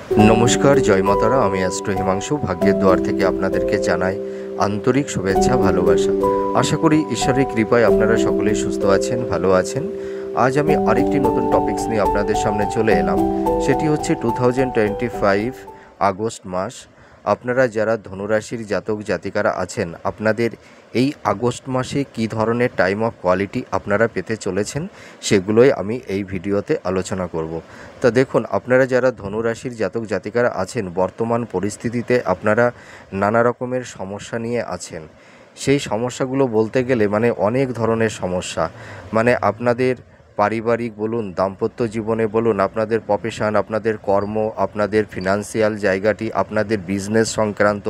নমস্কার, জয় মাতারা। আমি অ্যাস্ট্রো হিমাংশু ভাগ্যের দুয়ার থেকে আপনাদেরকে জানাই আন্তরিক শুভেচ্ছা, ভালোবাসা। আশা করি ঈশ্বরের কৃপায় আপনারা সকলেই সুস্থ আছেন, ভালো আছেন। আজ আমি আরেকটি নতুন টপিকস নিয়ে আপনাদের সামনে চলে এলাম। সেটি হচ্ছে 2025 আগস্ট মাস। আপনারা যারা ধনুরাশির জাতক জাতিকারা আছেন, আপনাদের এই আগস্ট মাসে কী ধরনের টাইম অফ কোয়ালিটি আপনারা পেতে চলেছেন, সেগুলোই আমি এই ভিডিওতে আলোচনা করব। তা দেখুন, আপনারা যারা ধনুরাশির জাতক জাতিকারা আছেন, বর্তমান পরিস্থিতিতে আপনারা নানা রকমের সমস্যা নিয়ে আছেন। সেই সমস্যাগুলো বলতে গেলে অনেক ধরনের সমস্যা, আপনাদের পারিবারিক বলুন, দাম্পত্য জীবনে বলুন, আপনাদের প্রফেশন, আপনাদের কর্ম, আপনাদের ফিনান্সিয়াল জায়গাটি, আপনাদের বিজনেস সংক্রান্ত,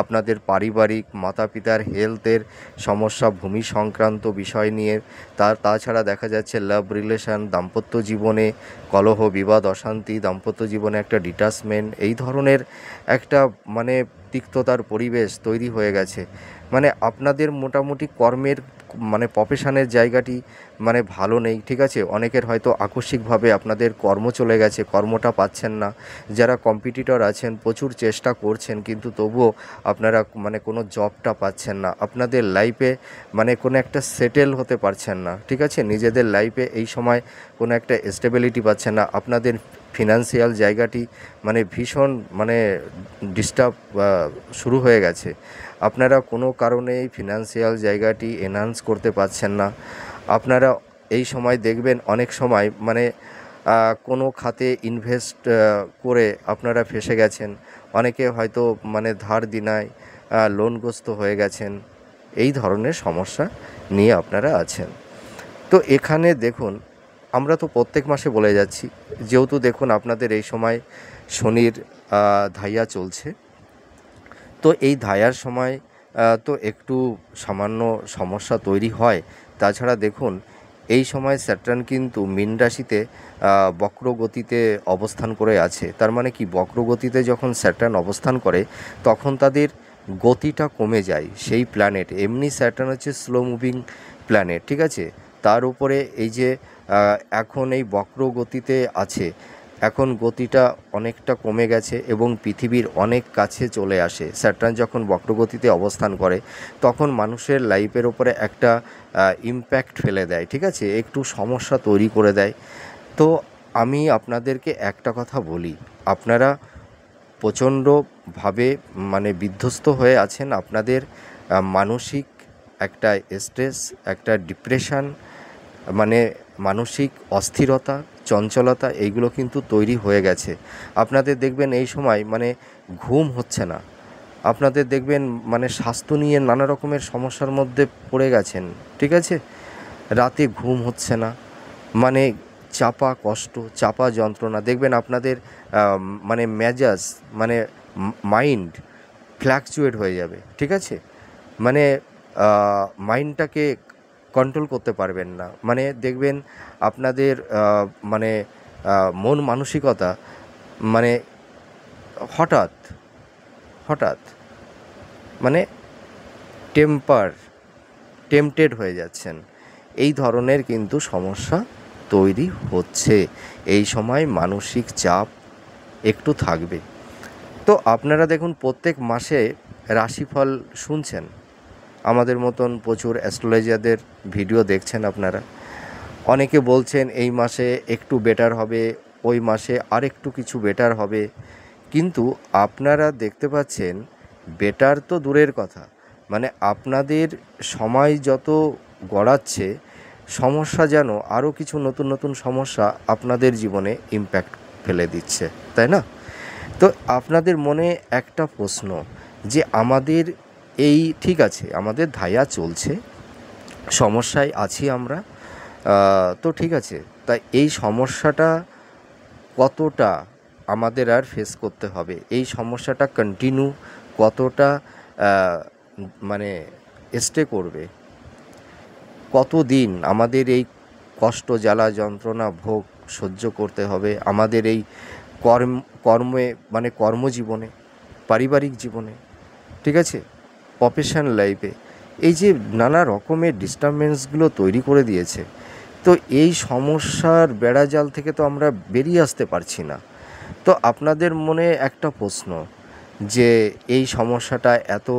আপনাদের পারিবারিক মাতা পিতার হেলথের সমস্যা, ভূমি সংক্রান্ত বিষয় নিয়ে, তাছাড়া দেখা যাচ্ছে লাভ রিলেশন, দাম্পত্য জীবনে কলহ, বিবাদ, অশান্তি, দাম্পত্য জীবনে একটা ডিটাচমেন্ট, এই ধরনের একটা তিক্ততার পরিবেশ তৈরি হয়ে গেছে। আপনাদের মোটামুটি কর্মের প্রফেশনের জায়গাটি ভালো নেই, ঠিক আছে। অনেকের হয়তো আকস্মিকভাবে আপনাদের কর্ম চলে গেছে, কর্মটা পাচ্ছেন না। যারা কম্পিটিটর আছেন, প্রচুর চেষ্টা করছেন, কিন্তু তবুও আপনারা কোনো জবটা পাচ্ছেন না। আপনাদের লাইফে কোনো একটা সেটেল হতে পারছেন না, ঠিক আছে। নিজেদের লাইফে এই সময় কোনো একটা স্টেবিলিটি পাচ্ছেন না। আপনাদের ফিনান্সিয়াল জায়গাটি ভীষণ ডিস্টার্ব শুরু হয়ে গেছে। আপনারা কোনো কারণেই ফিনান্সিয়াল জায়গাটি এনহান্স করতে পারছেন না। আপনারা এই সময় দেখবেন অনেক সময় কোনো খাতে ইনভেস্ট করে আপনারা ফেঁসে গেছেন। অনেকে হয়তো ধার দিনায় লোনগ্রস্ত হয়ে গেছেন। এই ধরনের সমস্যা নিয়ে আপনারা আছেন। তো এখানে দেখুন, আমরা তো প্রত্যেক মাসে বলে যাচ্ছি, যেহেতু দেখুন আপনাদের এই সময় শনির ধাইয়া চলছে, তো এই ধাইয়ার সময় তো একটু সামান্য সমস্যা তৈরি হয়। তাছাড়া দেখুন, এই সময় স্যাটার্ন কিন্তু মীন রাশিতে বক্রগতিতে অবস্থান করে আছে। তার মানে কি, বক্রগতিতে যখন স্যাটার্ন অবস্থান করে তখন তাদের গতিটা কমে যায় সেই প্ল্যানেট। এমনি স্যাটার্ন হচ্ছে স্লো মুভিং প্ল্যানেট, ঠিক আছে। তার উপরে এই যে এখন এই বক্রগতিতে আছে, এখন গতিটা অনেকটা কমে গেছে এবং পৃথিবীর অনেক কাছে চলে আসে। স্যাটার্ন যখন বক্রগতিতে অবস্থান করে তখন মানুষের লাইফের ওপরে একটা ইম্প্যাক্ট ফেলে দেয়, ঠিক আছে, একটু সমস্যা তৈরি করে দেয়। তো আমি আপনাদেরকে একটা কথা বলি, আপনারা প্রচণ্ডভাবে বিধ্বস্ত হয়ে আছেন। আপনাদের মানসিক একটা স্ট্রেস, একটা ডিপ্রেশন, মানসিক অস্থিরতা, চঞ্চলতা, এইগুলো কিন্তু তৈরি হয়ে গেছে। আপনাদের দেখবেন এই সময় ঘুম হচ্ছে না। আপনাদের দেখবেন স্বাস্থ্য নিয়ে নানা রকমের সমস্যার মধ্যে পড়ে গেছেন, ঠিক আছে। রাতে ঘুম হচ্ছে না, চাপা কষ্ট, চাপা যন্ত্রণা। দেখবেন আপনাদের মেজাজ, মাইন্ড ফ্ল্যাকচুয়েট হয়ে যাবে, ঠিক আছে। মাইন্ডটাকে কন্ট্রোল করতে পারবেন না। দেখবেন আপনাদের মন মানসিকতা হঠাৎ হঠাৎ টেম্পটেড হয়ে যাচ্ছেন। এই ধরনের কিন্তু সমস্যা তৈরি হচ্ছে। এই সময় মানসিক চাপ একটু থাকবে। তো আপনারা দেখুন, প্রত্যেক মাসে রাশিফল শুনছেন, আমাদের মতন প্রচুর অ্যাস্ট্রোলজারদের ভিডিও দেখছেন আপনারা। অনেকে বলছেন এই মাসে একটু বেটার হবে, ওই মাসে আরেকটু কিছু বেটার হবে, কিন্তু আপনারা দেখতে পাচ্ছেন বেটার তো দূরের কথা, আপনাদের সময় যত গড়াচ্ছে, সমস্যা যেন আরও কিছু নতুন নতুন সমস্যা আপনাদের জীবনে ইম্প্যাক্ট ফেলে দিচ্ছে, তাই না? তো আপনাদের মনে একটা প্রশ্ন, যে আমাদের এই, ঠিক আছে, আমাদের ধাইয়া চলছে, সমস্যায় আছি আমরা, তো ঠিক আছে, তাই এই সমস্যাটা কতটা আমাদের আর ফেস করতে হবে, এই সমস্যাটা কন্টিনিউ কতটা স্টে করবে, কতদিন আমাদের এই কষ্ট, জ্বালা, যন্ত্রণা, ভোগ সহ্য করতে হবে আমাদের এই কর্মজীবনে, পারিবারিক জীবনে, ঠিক আছে, প্রফেশনাল লাইফে। এই যে নানা রকমের ডিস্টারবেন্সগুলো তৈরি করে দিয়েছে, তো এই সমস্যার বেড়াজাল থেকে তো আমরা বেরিয়ে আসতে পারছি না। তো আপনাদের মনে একটা প্রশ্ন যে এই সমস্যাটা এত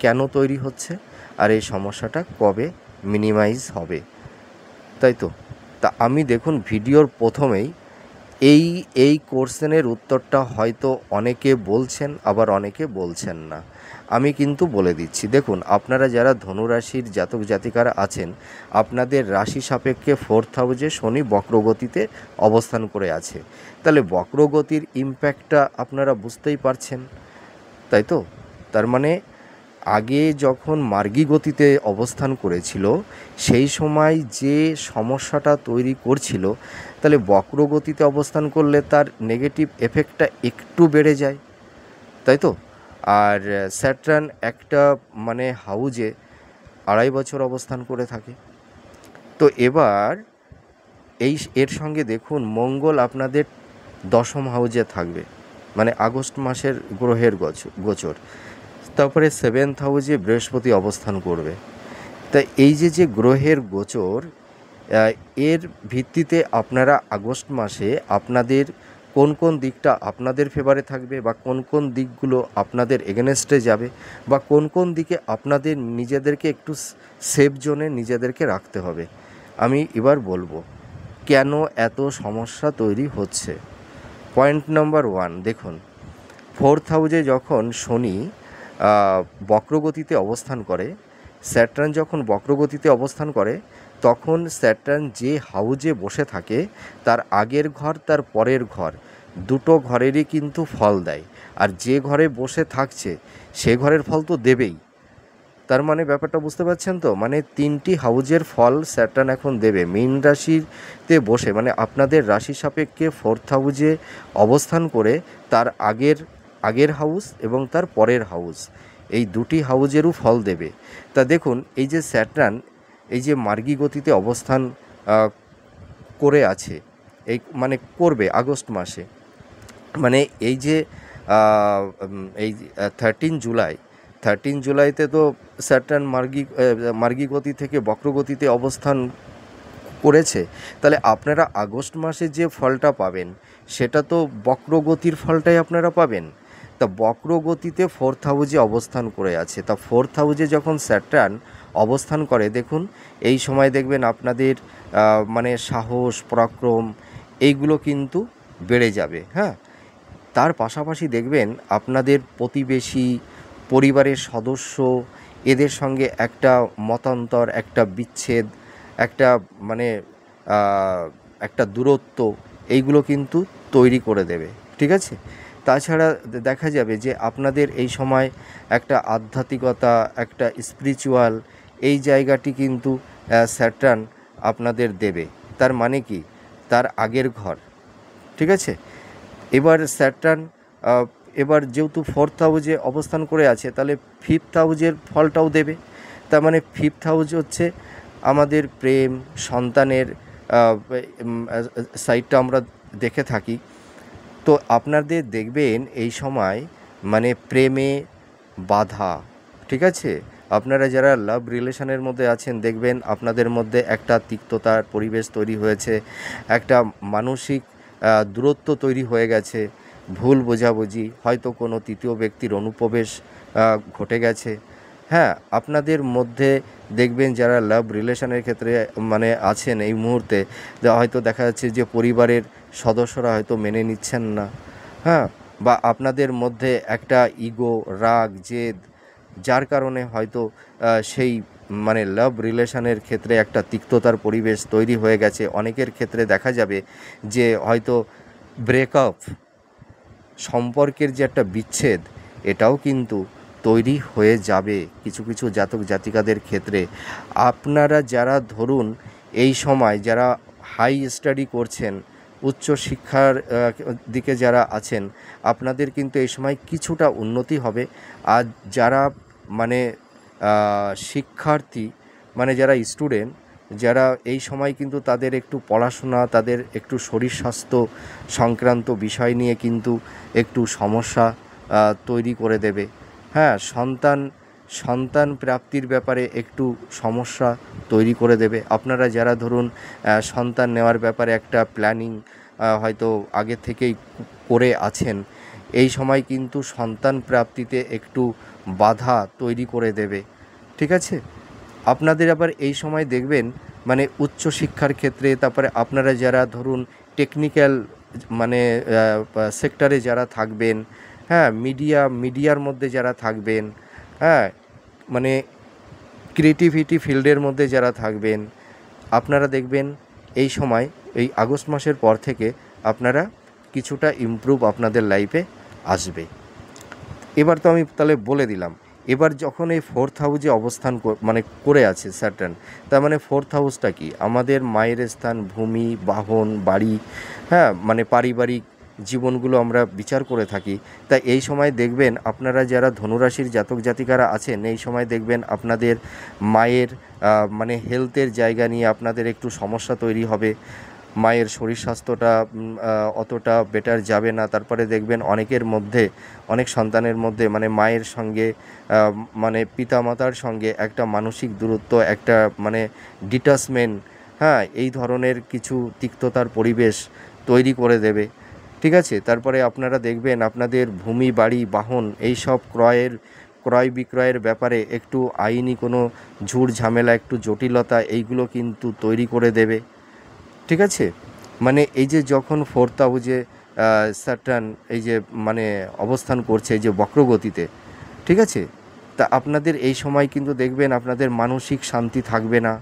কেন তৈরি হচ্ছে আর এই সমস্যাটা কবে মিনিমাইজ হবে, তাই তো? তা আমি দেখুন ভিডিওর প্রথমেই এই এই কোশ্চেনের উত্তরটা হয়তো অনেকে বলছেন আবার অনেকে বলছেন না। আমি কিন্তু বলে দিচ্ছি, দেখুন আপনারা যারা ধনুরাশির জাতক জাতিকারা আছেন, আপনাদের রাশি সাপেক্ষে 4th হাউসে শনি বক্রগতিতে অবস্থান করে আছে। তাহলে বক্রগতির ইম্প্যাক্টটা আপনারা বুঝতেই পারছেন, তাই তো? তার মানে আগে যখন মার্গী গতিতে অবস্থান করেছিল সেই সময় যে সমস্যাটা তৈরি করছিল, তাহলে বক্রগতিতে অবস্থান করলে তার নেগেটিভ এফেক্টটা একটু বেড়ে যায়, তাই তো? আর স্যাটার্ন একটা মানে হাউজে 2.5 বছর অবস্থান করে থাকে। তো এবার এর সঙ্গে দেখুন মঙ্গল আপনাদের 10ম হাউজে থাকবে, মানে আগস্ট মাসের গ্রহের গোচর। তারপরে 7th হাউসে বৃহস্পতি অবস্থান করবে। তাই এই যে গ্রহের গোচর, এর ভিত্তিতে আপনারা আগস্ট মাসে আপনাদের কোন কোন দিকটা আপনাদের ফেভারে থাকবে বা কোন কোন দিকগুলো আপনাদের এগেনস্টে যাবে বা কোন কোন দিকে আপনাদের নিজেদেরকে একটু সেফ জোনে নিজেদেরকে রাখতে হবে, আমি এবার বলবো কেন এত সমস্যা তৈরি হচ্ছে। পয়েন্ট নাম্বার 1, দেখুন 4th হাউসে যখন শনি বক্রগতিতে অবস্থান করে, স্যাটার্ন যখন বক্রগতিতে অবস্থান করে, তখন স্যাটার্ন যে হাউজে বসে থাকে তার আগের ঘর তার পরের ঘর দুটো ঘরেরই কিন্তু ফল দেয়। আর যে ঘরে বসে থাকছে সে ঘরের ফল তো দেবেই। তার মানে ব্যাপারটা বুঝতে পারছেন তো? মানে 3টি হাউজের ফল স্যাটার্ন এখন দেবে। মীন রাশিতে বসে মানে আপনাদের রাশি সাপেক্ষে 4th হাউজে অবস্থান করে তার আগের হাউস এবং তার পরের হাউস, এই দুটি হাউজেরও ফল দেবে। তা দেখুন এই যে স্যাটার্ন এই যে মার্গী গতিতে অবস্থান করে আছে, এই মানে করবে আগস্ট মাসে, মানে এই যে এই 13 জুলাইতে তো স্যাটার্ন মার্গী গতি থেকে বক্রগতিতে অবস্থান করেছে। তাহলে আপনারা আগস্ট মাসে যে ফলটা পাবেন সেটা তো বক্রগতির ফলটাই আপনারা পাবেন। তা বক্রগতিতে 4th হাউসে অবস্থান করে আছে, তা 4th হাউসে যখন স্যাটার্ন অবস্থান করে দেখুন এই সময় দেখবেন আপনাদের মানে সাহস পরাক্রম এইগুলো কিন্তু বেড়ে যাবে। হ্যাঁ, তার পাশাপাশি দেখবেন আপনাদের প্রতিবেশী পরিবারের সদস্য এদের সঙ্গে একটা মতান্তর, একটা বিচ্ছেদ, একটা মানে একটা দূরত্ব এইগুলো কিন্তু তৈরি করে দেবে, ঠিক আছে? তাছাড়া দেখা যাবে যে আপনাদের এই সময় একটা আধ্যাত্মিকতা, একটা স্পিরিচুয়াল এই জায়গাটি কিন্তু স্যাটার্ন আপনাদের দেবে। তার মানে কি, তার আগের ঘর, ঠিক আছে? এবার স্যাটার্ন এবার যেহেতু 4th হাউসে অবস্থান করে আছে তাহলে 5th হাউসের ফলটাও দেবে। তার মানে 5th হাউস হচ্ছে আমাদের প্রেম সন্তানের সাইডটা আমরা দেখে থাকি। তো আপনাদের দেখবেন এই সময় মানে প্রেমে বাধা, ঠিক আছে? আপনারা যারা লাভ রিলেশনের মধ্যে আছেন দেখবেন আপনাদের মধ্যে একটা তিক্ততার পরিবেশ তৈরি হয়েছে, একটা মানসিক দূরত্ব তৈরি হয়ে গেছে, ভুল বোঝাবুঝি, হয়তো কোনো তৃতীয় ব্যক্তির অনুপ্রবেশ ঘটে গেছে। হ্যাঁ, আপনাদের মধ্যে দেখবেন যারা লাভ রিলেশনের ক্ষেত্রে মানে আছেন এই মুহূর্তে, হয়তো দেখা যাচ্ছে যে পরিবারের সদস্যরা হয়তো মেনে নিচ্ছেন না। হ্যাঁ, বা আপনাদের মধ্যে একটা ইগো, রাগ, জেদ, যার কারণে হয়তো সেই মানে লাভ রিলেশনের ক্ষেত্রে একটা তিক্ততার পরিবেশ তৈরি হয়ে গেছে। অনেকের ক্ষেত্রে দেখা যাবে যে হয়তো ব্রেকআপ, সম্পর্কের যে একটা বিচ্ছেদ, এটাও কিন্তু তৈরি হয়ে যাবে কিছু কিছু জাতক জাতিকাদের ক্ষেত্রে। আপনারা যারা ধরুন এই সময় যারা হাই স্টাডি করছেন, উচ্চ শিক্ষার দিকে যারা আছেন, আপনাদের কিন্তু এই সময় কিছুটা উন্নতি হবে। আর যারা মানে শিক্ষার্থী মানে যারা স্টুডেন্ট, যারা এই সময় কিন্তু তাদের একটু পড়াশোনা, তাদের একটু শরীর স্বাস্থ্য সংক্রান্ত বিষয় নিয়ে কিন্তু একটু সমস্যা তৈরি করে দেবে। হ্যাঁ, সন্তান প্রাপ্তির ব্যাপারে একটু সমস্যা তৈরি করে দেবে। আপনারা যারা ধরুন সন্তান নেওয়ার ব্যাপারে একটা প্ল্যানিং হয়তো আগে থেকেই করে আছেন, এই সময় কিন্তু সন্তান প্রাপ্তিতে একটু বাধা তৈরি করে দেবে। ঠিক আছে? আপনাদের আবার এই সময় দেখবেন মানে উচ্চশিক্ষার ক্ষেত্রে, তারপরে আপনারা যারা ধরুন টেকনিক্যাল মানে সেক্টরে যারা থাকবেন, হ্যাঁ, মিডিয়ার মধ্যে যারা থাকবেন, হ্যাঁ, মানে ক্রিয়েটিভিটি ফিল্ডের মধ্যে যারা থাকবেন, আপনারা দেখবেন এই সময় এই আগস্ট মাসের পর থেকে আপনারা কিছুটা ইমপ্রুভ আপনাদের লাইফে আসবে। এবার তো আমি তাহলে বলে দিলাম, এবার যখন এই ফোর্থ হাউসে অবস্থান মানে করে আছে স্যাটার্ন, তার মানে ফোর্থ হাউসটা কি আমাদের মায়ের স্থান, ভূমি, বাহন, বাড়ি, হ্যাঁ, মানে পারিবারিক জীবনগুলো আমরা বিচার করে থাকি। তাই এই সময় দেখবেন আপনারা যারা ধনুরাশির জাতক জাতিকারা আছেন, এই সময় দেখবেন আপনাদের মায়ের মানে হেলথের জায়গা নিয়ে আপনাদের একটু সমস্যা তৈরি হবে। মায়ের শরীর স্বাস্থ্যটা অতটা বেটার যাবে না। তারপরে দেখবেন অনেকের মধ্যে, অনেক সন্তানের মধ্যে মানে মায়ের সঙ্গে মানে পিতামাতার সঙ্গে একটা মানসিক দূরত্ব, একটা মানে ডিটাচমেন্ট, হ্যাঁ, এই ধরনের কিছু তিক্ততার পরিবেশ তৈরি করে দেবে। ঠিক আছে? তারপরে আপনারা দেখবেন আপনাদের ভূমি, বাড়ি, বাহন এই সব ক্রয় বিক্রয়ের ব্যাপারে একটু আইনি কোনো ঝুট ঝামেলা, একটু জটিলতা, এইগুলো কিন্তু তৈরি করে দেবে। ঠিক আছে? মানে এই যে যখন ফোর্থ হাউসে স্যাটার্ন এই যে মানে অবস্থান করছে এই যে বক্রগতিতে, ঠিক আছে, তা আপনাদের এই সময় কিন্তু দেখবেন আপনাদের মানসিক শান্তি থাকবে না,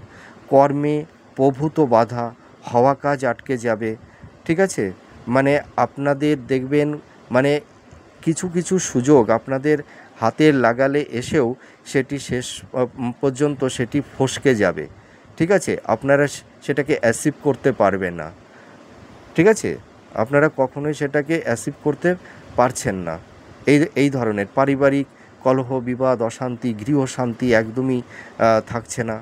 কর্মে প্রভূত বাধা, হওয়া কাজ আটকে যাবে। ঠিক আছে? মানে আপনাদের দেখবেন মানে কিছু কিছু সুযোগ আপনাদের হাতে লাগালে এসেও সেটি শেষ পর্যন্ত সেটি ফসকে যাবে। ঠিক আছে? আপনারা সেটাকে অ্যাচিভ করতে পারবেন না। ঠিক আছে? আপনারা কখনোই সেটাকে অ্যাচিভ করতে পারছেন না। এই ধরনের পারিবারিক কলহ, বিবাদ, অশান্তি, গৃহশান্তি একদমই থাকছে না।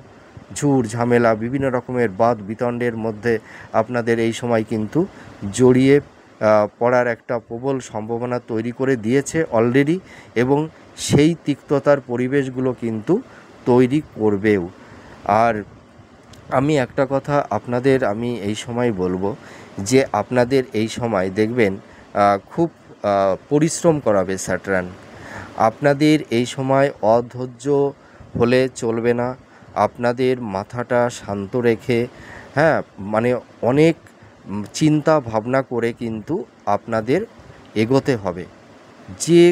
ঝুট ঝামেলা, বিভিন্ন রকমের বাদ বিতণ্ডের মধ্যে আপনাদের এই সময় কিন্তু জড়িয়ে পড়ার একটা প্রবল সম্ভাবনা তৈরি করে দিয়েছে অলরেডি, এবং সেই তিক্ততার পরিবেশগুলো কিন্তু তৈরি করবেও। আর আমি একটা কথা আপনাদের আমি এই সময় বলবো যে আপনাদের এই সময় দেখবেন খুব পরিশ্রম করাবে স্যাটার্ন। আপনাদের এই সময় অধৈর্য হলে চলবে না। আপনাদের মাথাটা শান্ত রেখে, হ্যাঁ, মানে অনেক চিন্তা ভাবনা করে কিন্তু আপনাদের এগোতে হবে। যে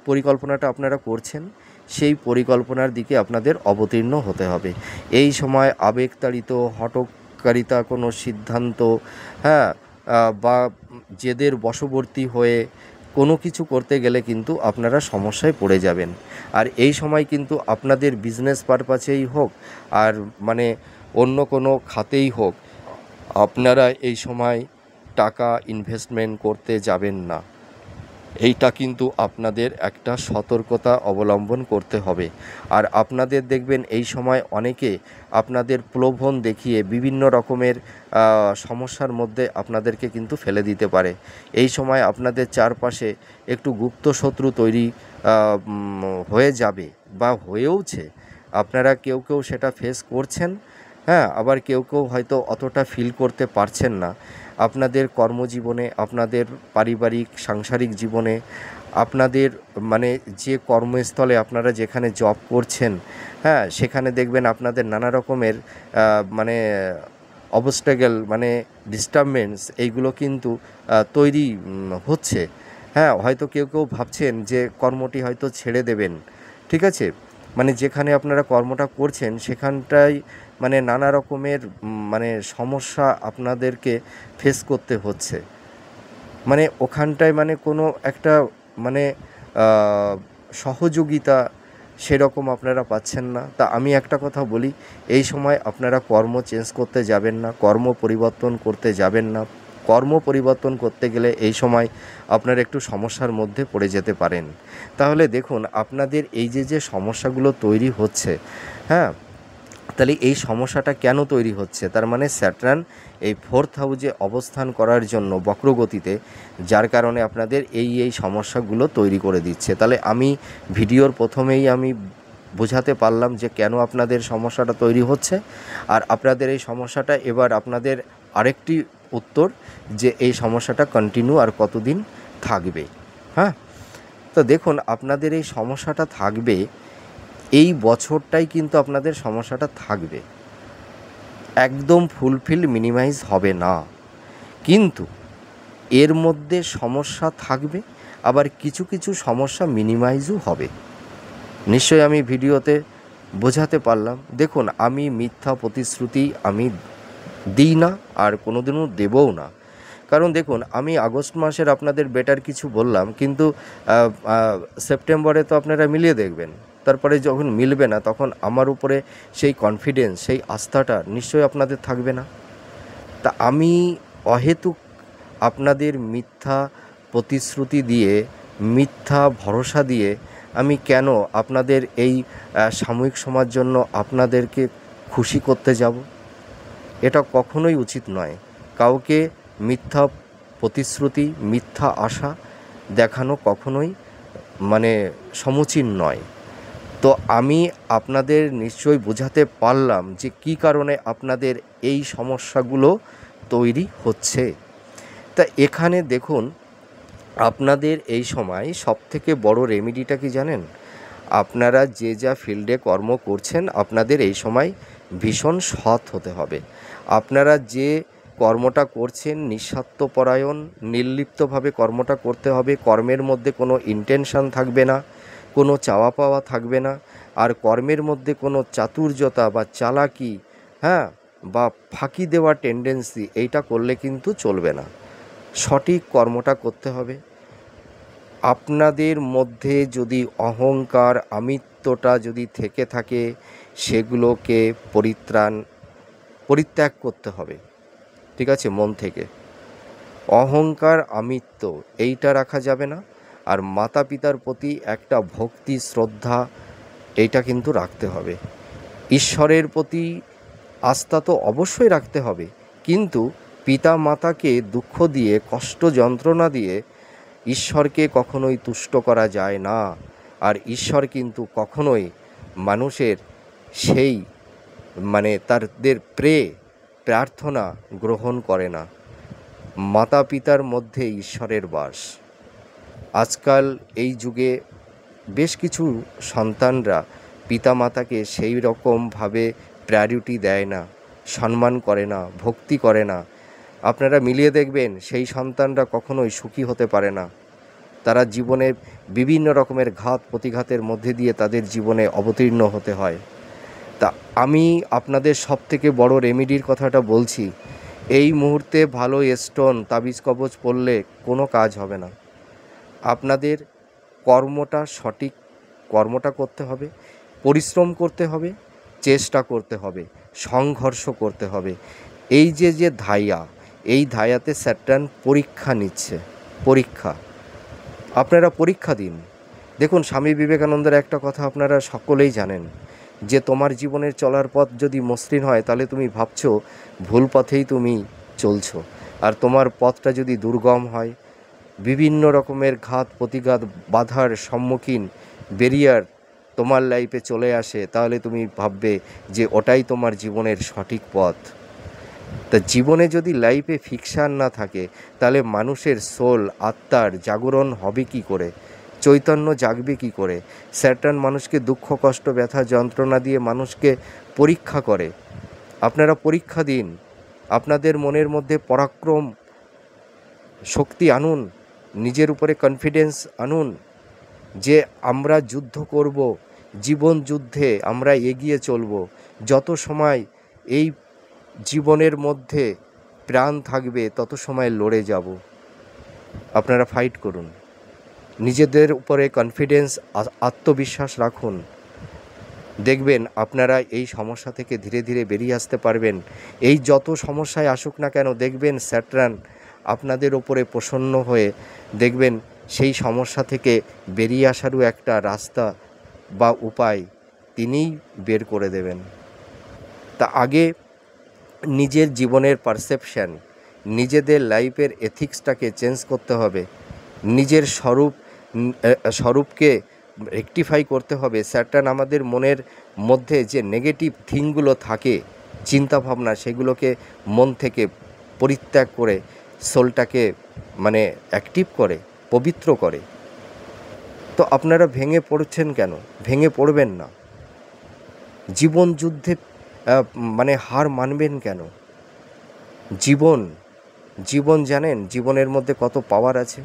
পরিকল্পনাটা আপনারা করছেন, সেই পরিকল্পনার দিকে আপনাদের অবতীর্ণ হতে হবে। এই সময় আবেগতাড়িত হঠকারিতা কোনো সিদ্ধান্ত, হ্যাঁ, বা জেদের বশবর্তী হয়ে কোনো কিছু করতে গেলে কিন্তু আপনারা সমস্যায় পড়ে যাবেন। আর এই সময় কিন্তু আপনাদের বিজনেস পারপাসেই হোক আর মানে অন্য কোনো খাতেই হোক, আপনারা এই সময় টাকা ইনভেস্টমেন্ট করতে যাবেন না। এইটা কিন্তু আপনাদের একটা সতর্কতা অবলম্বন করতে হবে। আর আপনাদের দেখবেন এই সময় অনেকে আপনাদের প্রলোভন দেখিয়ে বিভিন্ন রকমের সমস্যার মধ্যে আপনাদেরকে কিন্তু ফেলে দিতে পারে। এই সময় আপনাদের চারপাশে একটু গুপ্ত শত্রু তৈরি হয়ে যাবে বা হয়েওছে। আপনারা কেউ কেউ সেটা ফেস করছেন, হ্যাঁ, আবার কেউ কেউ হয়তো অতটা ফিল করতে পারছেন না। আপনাদের কর্মজীবনে, আপনাদের পারিবারিক সাংসারিক জীবনে, আপনাদের মানে যে কর্মস্থলে আপনারা যেখানে জব করছেন, হ্যাঁ, সেখানে দেখবেন আপনাদের নানা রকমের মানে অবস্ট্যাগল মানে ডিস্টারবেন্স এইগুলো কিন্তু তৈরি হচ্ছে। হ্যাঁ, হয়তো কেউ কেউ ভাবছেন যে কর্মটি হয়তো ছেড়ে দেবেন। ঠিক আছে? মানে যেখানে আপনারা কর্মটা করছেন সেখানটায় মানে নানা রকমের মানে সমস্যা আপনাদেরকে ফেস করতে হচ্ছে। মানে ওখানটায় মানে কোনো একটা মানে সহযোগিতা সেরকম আপনারা পাচ্ছেন না। তা আমি একটা কথা বলি, এই সময় আপনারা কর্ম চেঞ্জ করতে যাবেন না, কর্ম পরিবর্তন করতে যাবেন না। কর্ম পরিবর্তন করতে গেলে এই সময় আপনারা একটু সমস্যার মধ্যে পড়ে যেতে পারেন। তাহলে দেখুন আপনাদের এই যে সমস্যাগুলো তৈরি হচ্ছে, হ্যাঁ, তাহলে এই সমস্যাটা কেন তৈরি হচ্ছে? তার মানে স্যাটার্ন এই ফোর্থ হাউসে অবস্থান করার জন্য বক্রগতিতে, যার কারণে আপনাদের এই সমস্যাগুলো তৈরি করে দিচ্ছে। তাহলে আমি ভিডিওর প্রথমেই আমি বোঝাতে পারলাম যে কেন আপনাদের সমস্যাটা তৈরি হচ্ছে। আর আপনাদের এই সমস্যাটা এবার আপনাদের আরেকটি উত্তর যে এই সমস্যাটা কন্টিনিউ আর কতদিন থাকবে। হ্যাঁ, তো দেখুন আপনাদের এই সমস্যাটা থাকবে, এই বছরটাই কিন্তু আপনাদের সমস্যাটা থাকবে, একদম ফুলফিল মিনিমাইজ হবে না। কিন্তু এর মধ্যে সমস্যা থাকবে, আবার কিছু কিছু সমস্যা মিনিমাইজও হবে। নিশ্চয়ই আমি ভিডিওতে বোঝাতে পারলাম। দেখুন, আমি মিথ্যা প্রতিশ্রুতি আমি দিই না, আর কোনোদিনও দেবও না। কারণ দেখুন, আমি আগস্ট মাসের আপনাদের বেটার কিছু বললাম, কিন্তু সেপ্টেম্বরে তো আপনারা মিলিয়ে দেখবেন, তারপরে যখন মিলবে না তখন আমার উপরে সেই কনফিডেন্স, সেই আস্থাটা নিশ্চয়ই আপনাদের থাকবে না। তা আমি অহেতুক আপনাদের মিথ্যা প্রতিশ্রুতি দিয়ে, মিথ্যা ভরসা দিয়ে আমি কেন আপনাদের এই সাময়িক সময়ের জন্য আপনাদেরকে খুশি করতে যাব? এটা কখনোই উচিত নয়। কাউকে মিথ্যা প্রতিশ্রুতি, মিথ্যা আশা দেখানো কখনোই সমুচীন নয়। তো আমি আপনাদের নিশ্চয়ই বোঝাতে পারলাম যে কী কারণে আপনাদের এই সমস্যাগুলো তৈরি হচ্ছে। তা এখানে দেখুন, আপনাদের এই সময় সবথেকে বড় রেমেডিটা কি জানেন? আপনারা যে যা ফিল্ডে কর্ম করছেন, আপনাদের এই সময় ভীষণ সৎ হতে হবে। আপনারা যে কর্মটা করছেন নিঃস্বার্থপরায়ণ, নির্লিপ্তভাবে কর্মটা করতে হবে। কর্মের মধ্যে কোনো ইন্টেনশন থাকবে না, কোনো চাওয়া পাওয়া থাকবে না। আর কর্মের মধ্যে কোনো চাতুর্যতা বা চালাকি, হ্যাঁ, বা ফাঁকি দেওয়ার টেন্ডেন্সি, এইটা করলে কিন্তু চলবে না। সঠিক কর্মটা করতে হবে। আপনাদের মধ্যে যদি অহংকার, আমিত্বটা যদি থেকে থাকে, সেগুলোকে পরিত্যাগ করতে হবে। ঠিক আছে, মন থেকে অহংকার, আমিত্ব এইটা রাখা যাবে না। আর মাতা পিতার প্রতি একটা ভক্তি, শ্রদ্ধা, এইটা কিন্তু রাখতে হবে। ঈশ্বরের প্রতি আস্থা তো অবশ্যই রাখতে হবে, কিন্তু পিতা মাতাকে দুঃখ দিয়ে, কষ্ট যন্ত্রণা দিয়ে ঈশ্বরকে কখনোই তুষ্ট করা যায় না। আর ঈশ্বর কিন্তু কখনোই মানুষের সেই তাদের প্রার্থনা গ্রহণ করে না। মাতা পিতার মধ্যে ঈশ্বরের বাস। আজকাল এই যুগে বেশ কিছু সন্তানরা পিতামাতাকে সেই রকমভাবে প্রায়োরিটি দেয় না, সম্মান করে না, ভক্তি করে না। আপনারা মিলিয়ে দেখবেন, সেই সন্তানরা কখনোই সুখী হতে পারে না। তারা জীবনে বিভিন্ন রকমের ঘাত প্রতিঘাতের মধ্যে দিয়ে তাদের জীবনে অবতীর্ণ হতে হয়। তা আমি আপনাদের সবথেকে বড় রেমেডির কথাটা বলছি। এই মুহূর্তে ভালো স্টোন, তাবিজ কবচ পড়লে কোনো কাজ হবে না। আপনাদের সঠিক কর্মটা করতে হবে, পরিশ্রম করতে হবে, চেষ্টা করতে হবে, সংঘর্ষ করতে হবে। এই যে ধাইয়া, এই ধাইয়াতে স্যাটার্ন পরীক্ষা নিচ্ছে। আপনারা পরীক্ষা দিন। দেখুন, স্বামী বিবেকানন্দের একটা কথা আপনারা সকলেই জানেন, যে তোমার জীবনের চলার পথ যদি মসৃণ হয়, তাহলে তুমি ভাবছো ভুল পথেই তুমি চলছো। আর তোমার পথটা যদি দুর্গম হয়, বিভিন্ন রকমের ঘাত প্রতিঘাত, বাধার সম্মুখীন, ব্যারিয়ার তোমার লাইফে চলে আসে, তাহলে তুমি ভাববে যে ওটাই তোমার জীবনের সঠিক পথ। তা জীবনে যদি লাইফে ফিকশান না থাকে, তাহলে মানুষের সোল, আত্মার জাগরণ হবে কি করে? চৈতন্য জাগবে কি করে? স্যাটার্ন মানুষকে দুঃখ, কষ্ট, ব্যথা, যন্ত্রণা দিয়ে মানুষকে পরীক্ষা করে। আপনারা পরীক্ষা দিন, আপনাদের মনের মধ্যে পরাক্রম শক্তি আনুন, নিজের উপরে কনফিডেন্স আনুন, যে আমরা যুদ্ধ করব, জীবন যুদ্ধে আমরা এগিয়ে চলব। যত সময় এই জীবনের মধ্যে প্রাণ থাকবে, তত সময় লড়ে যাব। আপনারা ফাইট করুন, নিজেদের উপরে কনফিডেন্স, আত্মবিশ্বাস রাখুন। দেখবেন আপনারা এই সমস্যা থেকে ধীরে ধীরে বেরিয়ে আসতে পারবেন। এই যত সমস্যায় আসুক না কেন, দেখবেন স্যাটার্ন আপনাদের ওপরে প্রসন্ন হয়ে, দেখবেন সেই সমস্যা থেকে বেরিয়ে আসারও একটা রাস্তা বা উপায় তিনিই বের করে দেবেন। তা আগে নিজের জীবনের পারসেপশান, নিজেদের লাইফের এথিক্সটাকে চেঞ্জ করতে হবে, নিজের স্বরূপকে রেকটিফাই করতে হবে। স্যাটার্ন আমাদের মনের মধ্যে যে নেগেটিভ থিংগুলো থাকে, চিন্তাভাবনা, সেগুলোকে মন থেকে পরিত্যাগ করে সোলটাকে মানে অ্যাক্টিভ করে, পবিত্র করে। তো আপনারা ভেঙে পড়ছেন কেন? ভেঙে পড়বেন না। জীবন যুদ্ধে মানে হার মানবেন কেন? জীবন জানেন জীবনের মধ্যে কত পাওয়ার আছে?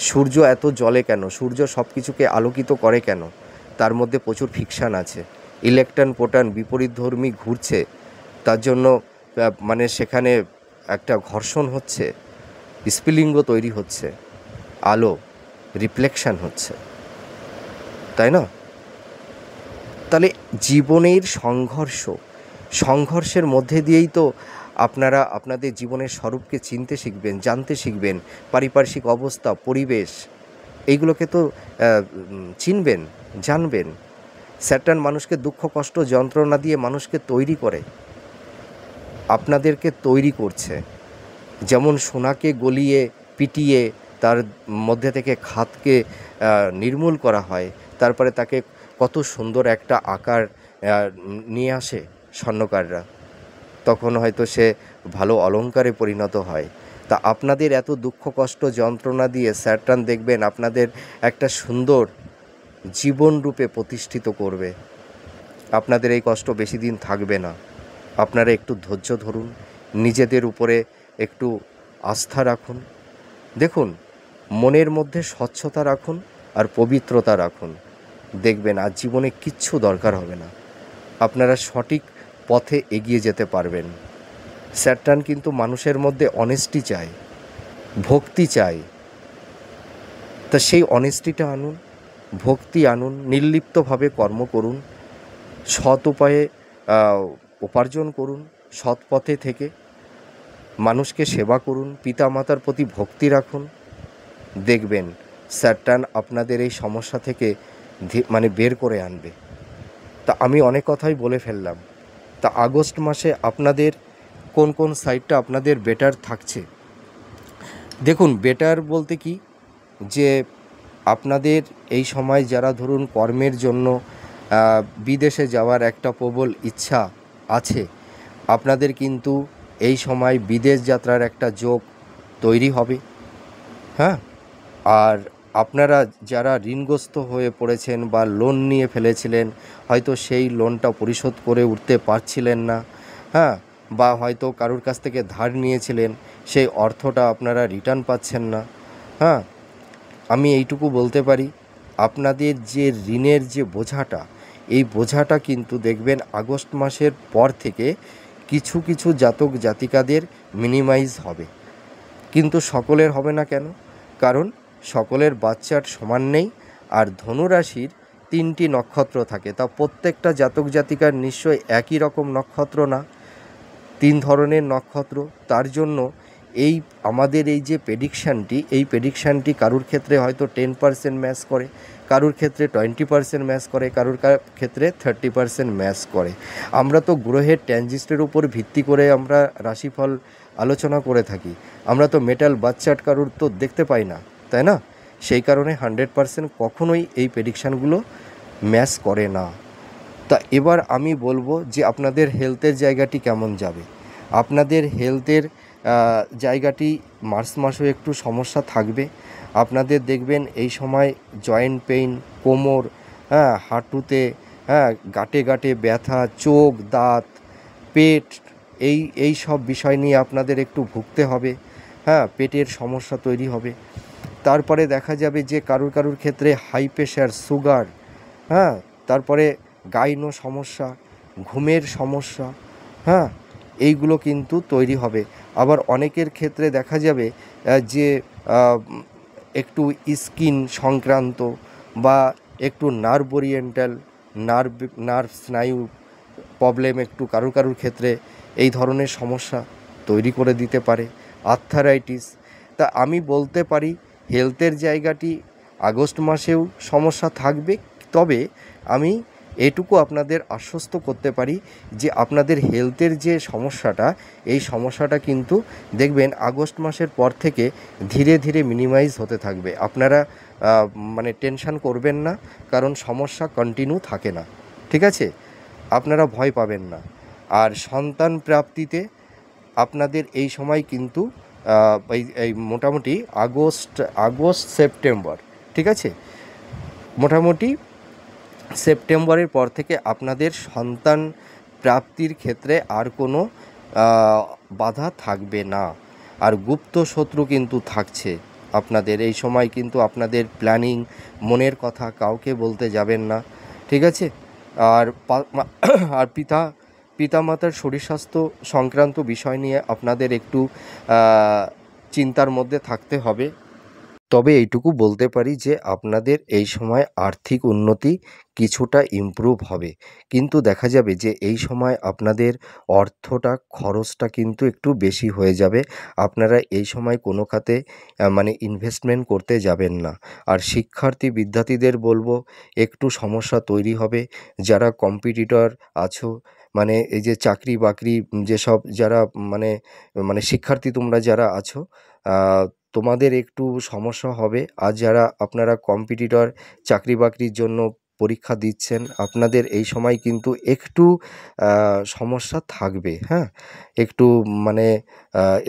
সূর্য এত জ্বলে কেন? সূর্য সব কিছুকে আলোকিত করে কেন? তার মধ্যে প্রচুর ফিকশান আছে। ইলেকট্রন প্রোটন বিপরীতধর্মী ঘুরছে, তার জন্য মানে সেখানে একটা ঘর্ষণ হচ্ছে, স্ফুলিঙ্গ তৈরি হচ্ছে, আলো রিফ্লেকশন হচ্ছে, তাই না? তাহলে জীবনের সংঘর্ষের মধ্যে দিয়েই তো আপনারা আপনাদের জীবনের স্বরূপকে চিনতে শিখবেন, জানতে শিখবেন। পারিপার্শ্বিক অবস্থা, পরিবেশ, এইগুলোকে তো চিনবেন, জানবেন। স্যাটার্ন মানুষকে দুঃখ কষ্ট যন্ত্রণা দিয়ে মানুষকে তৈরি করে, আপনাদেরকে তৈরি করছে। যেমন সোনাকে গলিয়ে পিটিয়ে তার মধ্যে থেকে খাদকে নির্মূল করা হয়, তারপরে তাকে কত সুন্দর একটা আকার নিয়ে আসে স্বর্ণকাররা, তখন হয়তো সে ভালো অলংকারে পরিণত হয়। তা আপনাদের এত দুঃখ কষ্ট যন্ত্রণা দিয়ে স্যাটার্ন দেখবেন আপনাদের একটা সুন্দর জীবনরূপে প্রতিষ্ঠিত করবে। আপনাদের এই কষ্ট বেশি দিন থাকবে না। আপনারা একটু ধৈর্য ধরুন, নিজেদের উপরে একটু আস্থা রাখুন। দেখুন, মনের মধ্যে স্বচ্ছতা রাখুন আর পবিত্রতা রাখুন, দেখবেন আর জীবনে কিচ্ছু দরকার হবে না। আপনারা সঠিক পথে এগিয়ে যেতে পারবেন। স্যাটার্ন কিন্তু মানুষের মধ্যে অনেস্টি চায়, ভক্তি চায়। তা সেই অনেস্টিটা আনুন, ভক্তি আনুন, নির্লিপ্তভাবে কর্ম করুন, সৎ উপায়ে উপার্জন করুন, সৎ পথে থেকে মানুষকে সেবা করুন, পিতামাতার প্রতি ভক্তি রাখুন। দেখবেন স্যাটার্ন আপনাদের এই সমস্যা থেকে মানে বের করে আনবে। তা আমি অনেক কথাই বলে ফেললাম। তা আগস্ট মাসে আপনাদের কোন কোন সাইডটা আপনাদের বেটার থাকছে? দেখুন, বেটার বলতে কি, যে আপনাদের এই সময় যারা ধরুন কর্মের জন্য বিদেশে যাওয়ার একটা প্রবল ইচ্ছা আছে, আপনাদের কিন্তু এই সময় বিদেশ যাত্রার একটা যোগ তৈরি হবে। হ্যাঁ, আর আপনারা যারা ঋণগ্রস্ত হয়ে পড়েছেন বা লোন নিয়ে ফেলেছিলেন, হয়তো সেই লোনটা পরিশোধ করে উঠতে পারছিলেন না, হ্যাঁ, বা হয়তো কারোর কাছ থেকে ধার নিয়েছিলেন, সেই অর্থটা আপনারা রিটার্ন পাচ্ছেন না। হ্যাঁ, আমি এইটুকু বলতে পারি, আপনাদের যে ঋণের যে বোঝাটা, এই বোঝাটা কিন্তু দেখবেন আগস্ট মাসের পর থেকে কিছু কিছু জাতক জাতিকাদের মিনিমাইজ হবে। কিন্তু সকলের হবে না কেন? কারণ সকলের বাচ্চার সমান নেই, আর ধনুরাশির 3টি নক্ষত্র থাকে, তা প্রত্যেকটা জাতক জাতিকার নিশ্চয়ই একই রকম নক্ষত্র না, 3 ধরনের নক্ষত্র। তার জন্য এই আমাদের এই যে প্রেডিকশানটি কারুর ক্ষেত্রে হয়তো 10% ম্যাচ করে, কারুর ক্ষেত্রে 20% ম্যাচ করে, কারুর ক্ষেত্রে 30% ম্যাচ করে। আমরা তো গ্রহের ট্রানজিস্টের উপর ভিত্তি করে আমরা রাশিফল আলোচনা করে থাকি। আমরা তো মেটাল বার্থ চার্ট কারুর তো দেখতে পাই না, তাই না? সেই কারণে 100% কখনোই এই প্রেডিকশানগুলো ম্যাচ করে না। তা এবার আমি বলবো যে আপনাদের হেলথের জায়গাটি কেমন যাবে। আপনাদের হেলথের জায়গাটি মার্চ মাসেও একটু সমস্যা থাকবে। আপনাদের দেখবেন এই সময় জয়েন্ট পেইন, কোমর, হ্যাঁ, হাঁটুতে, হ্যাঁ, গাঁটে গাঁটে ব্যথা, চোখ, দাঁত, পেট, এই সব বিষয় নিয়ে আপনাদের একটু ভুগতে হবে। হ্যাঁ, পেটের সমস্যা তৈরি হবে। তারপরে দেখা যাবে যে কারুর ক্ষেত্রে হাই প্রেশার, সুগার, হ্যাঁ, তারপরে গাইনো সমস্যা, ঘুমের সমস্যা, হ্যাঁ, এইগুলো কিন্তু তৈরি হবে। আবার অনেকের ক্ষেত্রে দেখা যাবে যে একটু স্কিন সংক্রান্ত বা একটু নার্ভ ওরিয়েন্টাল, নার্ভ স্নায়ু প্রবলেম একটু কারুর ক্ষেত্রে এই ধরনের সমস্যা তৈরি করে দিতে পারে, আর্থারাইটিস। তা আমি বলতে পারি হেলথের জায়গাটি আগস্ট মাসেও সমস্যা থাকবে, তবে আমি এটুকু আপনাদের আশ্বস্ত করতে পারি যে আপনাদের হেলথের যে সমস্যাটা, এই সমস্যাটা কিন্তু দেখবেন আগস্ট মাসের পর থেকে ধীরে ধীরে মিনিমাইজ হতে থাকবে। আপনারা মানে টেনশন করবেন না, কারণ সমস্যা কন্টিনিউ থাকে না, ঠিক আছে? আপনারা ভয় পাবেন না। আর সন্তান প্রাপ্তিতে আপনাদের এই সময় কিন্তু এই মোটামুটি আগস্ট সেপ্টেম্বর, ঠিক আছে, মোটামুটি সেপ্টেম্বরের পর থেকে আপনাদের সন্তান প্রাপ্তির ক্ষেত্রে আর কোনো বাধা থাকবে না। আর গুপ্ত শত্রু কিন্তু থাকছে আপনাদের এই সময়, কিন্তু আপনাদের প্ল্যানিং, মনের কথা কাউকে বলতে যাবেন না, ঠিক আছে। আর আর পিতামাতার শরীর স্বাস্থ্য সংক্রান্ত বিষয় নিয়ে আপনাদের একটু চিন্তার মধ্যে থাকতে হবে। তবে এইটুকু বলতে পারি যে আপনাদের এই সময় আর্থিক উন্নতি কিছুটা ইমপ্রুভ হবে, কিন্তু দেখা যাবে যে এই সময় আপনাদের খরচটা কিন্তু একটু বেশি হয়ে যাবে। আপনারা এই সময় কোনো খাতে মানে ইনভেস্টমেন্ট করতে যাবেন না। আর বিদ্যার্থীদের বলবো একটু সমস্যা তৈরি হবে। যারা কম্পিটিটর আছো, মানে এই যে চাকরি বাকরি যেসব যারা মানে মানে শিক্ষার্থী তোমরা যারা আছো, তোমাদের একটু সমস্যা হবে। আর যারা আপনারা কম্পিটিটর চাকরি বাকরির জন্য পরীক্ষা দিচ্ছেন, আপনাদের এই সময় কিন্তু একটু সমস্যা থাকবে, হ্যাঁ, একটু মানে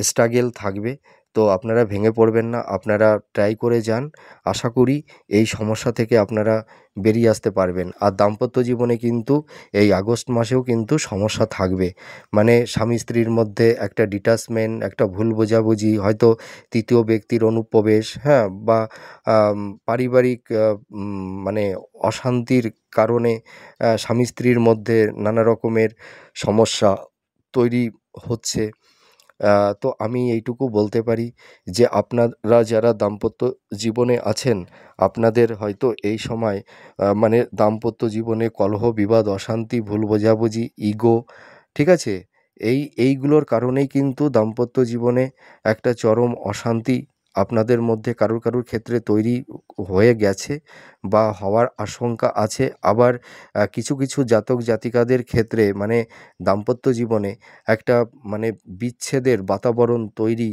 স্ট্রাগেল থাকবে। তো আপনারা ভেঙে পড়বেন না, আপনারা ট্রাই করে যান। আশা করি এই সমস্যা থেকে আপনারা বেরিয়ে আসতে পারবেন। আর দাম্পত্য জীবনে কিন্তু এই আগস্ট মাসেও কিন্তু সমস্যা থাকবে, মানে স্বামী স্ত্রীর মধ্যে একটা ডিটাচমেন্ট, একটা ভুল বোঝাবুঝি, হয়তো তৃতীয় ব্যক্তির অনুপ্রবেশ, হ্যাঁ, বা পারিবারিক মানে অশান্তির কারণে স্বামী স্ত্রীর মধ্যে নানা রকমের সমস্যা তৈরি হচ্ছে। তো আমি এইটুকু বলতে পারি যে আপনারা যারা দাম্পত্য জীবনে আছেন, আপনাদের হয়তো এই সময় মানে দাম্পত্য জীবনে কলহ, বিবাদ, অশান্তি, ভুল বোঝাবুঝি, ইগো, ঠিক আছে, এইগুলোর কারণেই কিন্তু দাম্পত্য জীবনে একটা চরম অশান্তি আপনাদের মধ্যে কারুর ক্ষেত্রে তৈরি হয়ে গেছে বা হওয়ার আশঙ্কা আছে। আবার কিছু জাতক জাতিকাদের ক্ষেত্রে মানে দাম্পত্য জীবনে একটা মানে বিচ্ছেদের বাতাবরণ তৈরি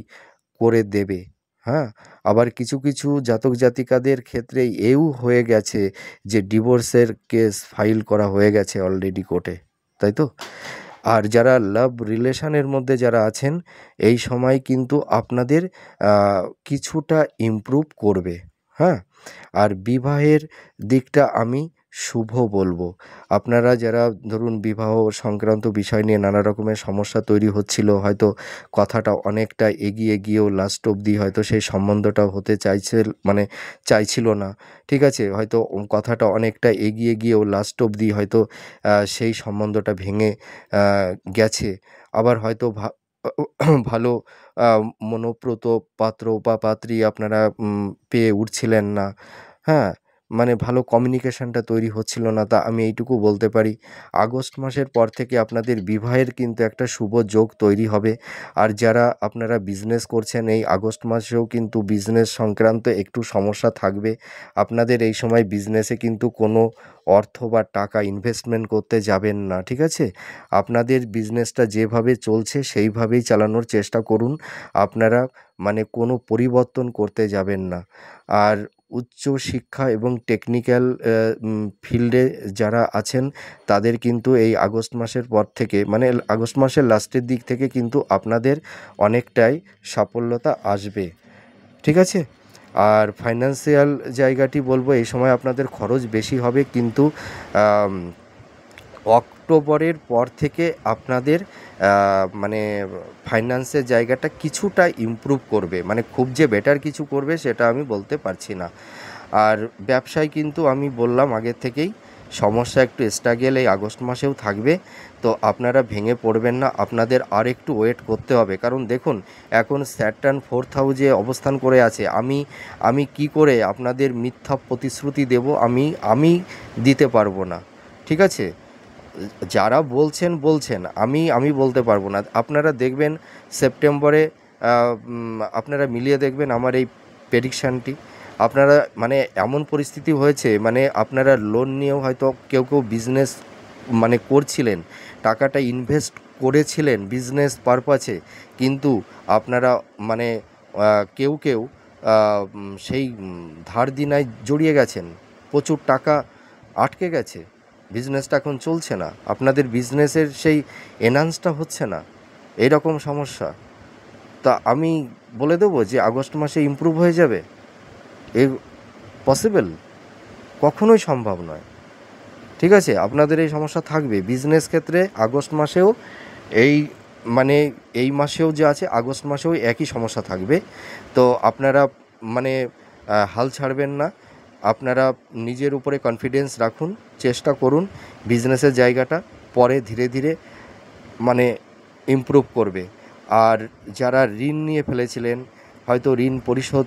করে দেবে, হ্যাঁ। আবার কিছু জাতক জাতিকাদের ক্ষেত্রে এও হয়ে গেছে যে ডিভোর্সের কেস ফাইল করা হয়ে গেছে অলরেডি কোর্টে, তাই তো। আর যারা লাভ রিলেশনের মধ্যে যারা আছেন, এই সময় কিন্তু আপনাদের কিছুটা ইমপ্রুভ করবে, হ্যাঁ। আর বিবাহের দিকটা আমি শুভ বলবো। আপনারা যারা ধরুন বিবাহ সংক্রান্ত বিষয় নিয়ে নানা রকমের সমস্যা তৈরি হচ্ছিল, হয়তো কথাটা অনেকটা এগিয়ে গিয়েও লাস্ট অবধি হয়তো সেই সম্বন্ধটা হতে চাইছে মানে চাইছিল না, ঠিক আছে, হয়তো কথাটা অনেকটা এগিয়ে গিয়েও লাস্ট অবধি হয়তো সেই সম্বন্ধটা ভেঙে গেছে। আবার হয়তো ভালো মনঃপ্রত পাত্র বা পাত্রী আপনারা পেয়ে উঠছিলেন না, হ্যাঁ, মানে ভালো কমিউনিকেশনটা তৈরি হচ্ছিল না। তা আমি এইটুকু বলতে পারি, আগস্ট মাসের পর থেকে আপনাদের বিবাহের কিন্তু একটা শুভ যোগ তৈরি হবে। আর যারা আপনারা বিজনেস করছেন, এই আগস্ট মাসেও কিন্তু বিজনেস সংক্রান্ত একটু সমস্যা থাকবে। আপনাদের এই সময় বিজনেসে কিন্তু কোনো অর্থ বা টাকা ইনভেস্টমেন্ট করতে যাবেন না, ঠিক আছে। আপনাদের বিজনেসটা যেভাবে চলছে সেইভাবেই চালানোর চেষ্টা করুন। আপনারা মানে কোনো পরিবর্তন করতে যাবেন না। আর উচ্চ শিক্ষা এবং টেকনিক্যাল ফিল্ডে যারা আছেন, তাদের কিন্তু এই আগস্ট মাসের পর থেকে মানে আগস্ট মাসের লাস্টের দিক থেকে কিন্তু আপনাদের অনেকটাই সাফল্যতা আসবে, ঠিক আছে। আর ফাইন্যান্সিয়াল জায়গাটি বলবো, এই সময় আপনাদের খরচ বেশি হবে, কিন্তু অক্টোবরের পর থেকে আপনাদের মানে ফাইন্যান্সের জায়গাটা কিছুটা ইমপ্রুভ করবে, মানে খুব যে বেটার কিছু করবে সেটা আমি বলতে পারছি না। আর ব্যবসায় কিন্তু আমি বললাম আগের থেকেই সমস্যা, একটু স্ট্রাগেল এই আগস্ট মাসেও থাকবে। তো আপনারা ভেঙে পড়বেন না, আপনাদের আর একটু ওয়েট করতে হবে। কারণ দেখুন, এখন স্যাটার্ন 4th হাউসে অবস্থান করে আছে। আমি কি করে আপনাদের মিথ্যা প্রতিশ্রুতি দেব? আমি দিতে পারবো না, ঠিক আছে। যারা বলছেন, আমি বলতে পারবো না। আপনারা দেখবেন সেপ্টেম্বরে, আপনারা মিলিয়ে দেখবেন আমার এই প্রেডিকশানটি। আপনারা মানে এমন পরিস্থিতি হয়েছে, মানে আপনারা লোন নিয়েও হয়তো কেউ বিজনেস মানে করছিলেন, টাকাটা ইনভেস্ট করেছিলেন বিজনেস পারপাসে, কিন্তু আপনারা মানে কেউ সেই ধার দেনায় জড়িয়ে গেছেন, প্রচুর টাকা আটকে গেছে, বিজনেসটা এখন চলছে না, আপনাদের বিজনেসের সেই এনহান্সটা হচ্ছে না। এই রকম সমস্যা। তা আমি বলে দেবো যে আগস্ট মাসে ইমপ্রুভ হয়ে যাবে, এ পসিবল? কখনোই সম্ভব নয়। ঠিক আছে, আপনাদের এই সমস্যা থাকবে বিজনেস ক্ষেত্রে। আগস্ট মাসেও এই মানে এই মাসেও যে আছে, আগস্ট মাসেও একই সমস্যা থাকবে। তো আপনারা মানে হাল ছাড়বেন না, আপনারা নিজের উপরে কনফিডেন্স রাখুন, চেষ্টা করুন। বিজনেসের জায়গাটা পরে ধীরে ধীরে মানে ইমপ্রুভ করবে। আর যারা ঋণ নিয়ে ফেলেছিলেন, হয়তো ঋণ পরিশোধ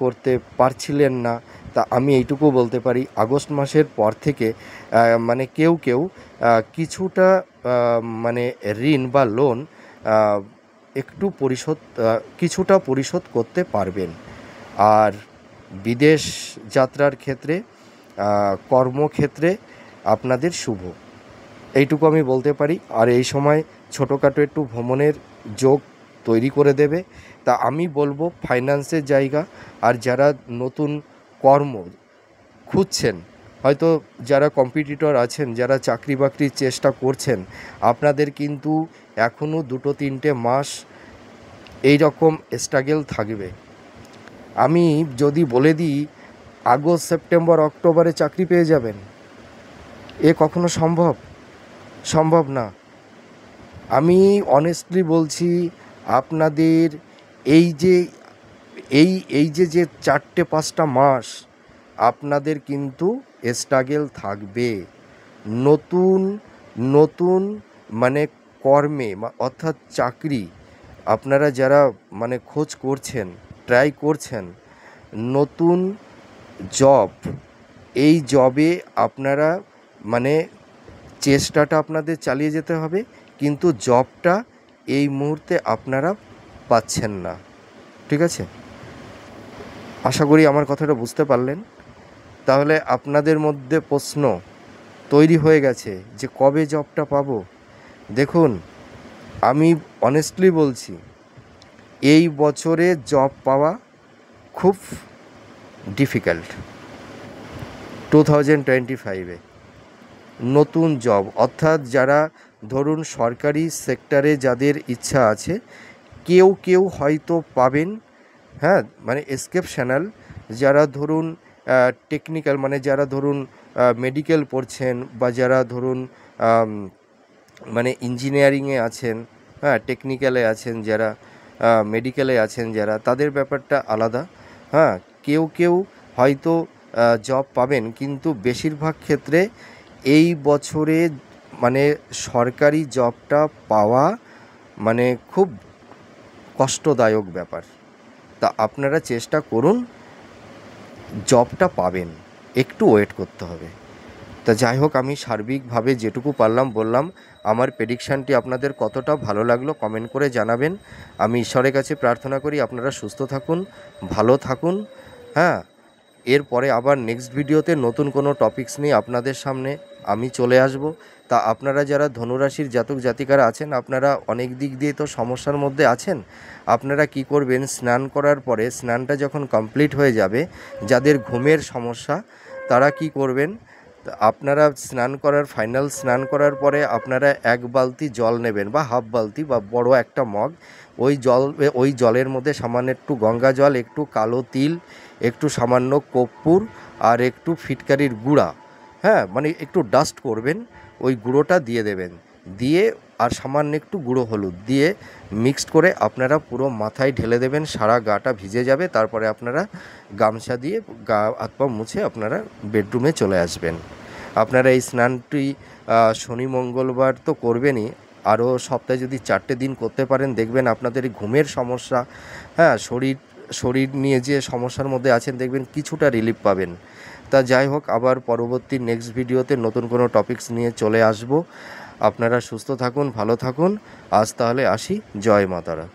করতে পারছিলেন না, তা আমি এইটুকু বলতে পারি আগস্ট মাসের পর থেকে মানে কেউ কেউ কিছুটা মানে ঋণ বা লোন একটু পরিশোধ কিছুটা পরিশোধ করতে পারবেন। আর বিদেশ যাত্রার ক্ষেত্রে কর্মক্ষেত্রে আপনাদের শুভ, এইটুকু আমি বলতে পারি। আর এই সময় ছোটোখাটো একটু ভ্রমণের যোগ তৈরি করে দেবে। তা আমি বলবো ফাইন্যান্সের জায়গা, আর যারা নতুন কর্ম খুঁজছেন, হয়তো যারা কম্পিটিটর আছেন, যারা চাকরি বাকরির চেষ্টা করছেন, আপনাদের কিন্তু এখনও 2-3টে মাস এই রকম স্ট্রাগল থাকবে। আমি যদি বলে দিই আগস্ট সেপ্টেম্বর অক্টোবরে চাকরি পেয়ে যাবেন, এ কখনো সম্ভব না। আমি অনেস্টলি বলছি, আপনাদের এই যে যে 4-5টা মাস আপনাদের কিন্তু স্ট্রাগল থাকবে। নতুন নতুন মানে কর্মে অর্থাৎ চাকরি আপনারা যারা মানে খোঁজ করছেন, ট্রাই করছেন, নতুন জব, এই জবে আপনারা মানে চেষ্টাটা আপনাদের চালিয়ে যেতে হবে, কিন্তু জবটা এই মুহূর্তে আপনারা পাচ্ছেন না। ঠিক আছে, আশা করি আমার কথাটা বুঝতে পারলেন। তাহলে আপনাদের মধ্যে প্রশ্ন তৈরি হয়ে গেছে যে কবে জবটা পাবো। দেখুন, আমি অনেস্টলি বলছি, এই বছরে জব পাওয়া খুব ডিফিকাল্ট। 2025-এ নতুন জব, অর্থাৎ যারা ধরুন সরকারি সেক্টরে যাদের ইচ্ছা আছে, কেউ হয়তো পাবেন। হ্যাঁ, মানে এক্সেপশনাল যারা ধরুন টেকনিক্যাল, মানে যারা ধরুন মেডিকেল পড়ছেন, বা যারা ধরুন মানে ইঞ্জিনিয়ারিংয়ে আছেন, হ্যাঁ টেকনিক্যালে আছেন যারা, মেডিকেলে আছেন যারা, তাদের ব্যাপারটা আলাদা। হ্যাঁ, কেউ হয়তো জব পাবেন, কিন্তু বেশিরভাগ ক্ষেত্রে এই বছরে মানে সরকারি জবটা পাওয়া মানে খুব কষ্টদায়ক ব্যাপার। তা আপনারা চেষ্টা করুন, জবটা পাবেন, একটু ওয়েট করতে হবে। তা যাই হোক, আমি সার্বিকভাবে যেটুকু পারলাম বললাম। আমার প্রেডিকশানটি আপনাদের কতটা ভালো লাগলো কমেন্ট করে জানাবেন। আমি ঈশ্বরের কাছে প্রার্থনা করি আপনারা সুস্থ থাকুন, ভালো থাকুন। হ্যাঁ, এরপরে আবার নেক্সট ভিডিওতে নতুন কোনো টপিকস নিয়ে আপনাদের সামনে আমি চলে আসব। তা আপনারা যারা ধনুরাশির জাতক জাতিকারা আছেন, আপনারা অনেক দিক দিয়ে তো সমস্যার মধ্যে আছেন। আপনারা কি করবেন, স্নান করার পরে, স্নানটা যখন কমপ্লিট হয়ে যাবে, যাদের ঘুমের সমস্যা তারা কি করবেন, আপনারা ফাইনাল স্নান করার পরে আপনারা 1 বালতি জল নেবেন, বা হাফ বালতি বা বড় একটা মগ। ওই জলের মধ্যে সামান্য একটু গঙ্গা জল, একটু কালো তিল, একটু সামান্য কর্পূর, আর একটু ফিটকারির গুঁড়া, হ্যাঁ মানে একটু ডাস্ট করবেন, ওই গুঁড়োটা দিয়ে দেবেন, দিয়ে আর সামান্য একটু গুঁড়ো হলুদ দিয়ে মিক্সড করে আপনারা পুরো মাথায় ঢেলে দেবেন, সারা গাটা ভিজে যাবে। তারপরে আপনারা গামছা দিয়ে গা হাত পা মুছে আপনারা বেডরুমে চলে আসবেন। আপনারা এই স্নানটি শনি মঙ্গলবার তো করবেনই, আরও সপ্তাহে যদি 4টে দিন করতে পারেন, দেখবেন আপনাদের ঘুমের সমস্যা, হ্যাঁ শরীর নিয়ে যে সমস্যার মধ্যে আছেন, দেখবেন কিছুটা রিলিফ পাবেন। তা যাই হোক, আবার পরবর্তী নেক্সট ভিডিওতে নতুন কোনো টপিকস নিয়ে চলে আসব। আপনারা সুস্থ থাকুন, ভালো থাকুন। আজ তাহলে আসি, জয় মাতারা।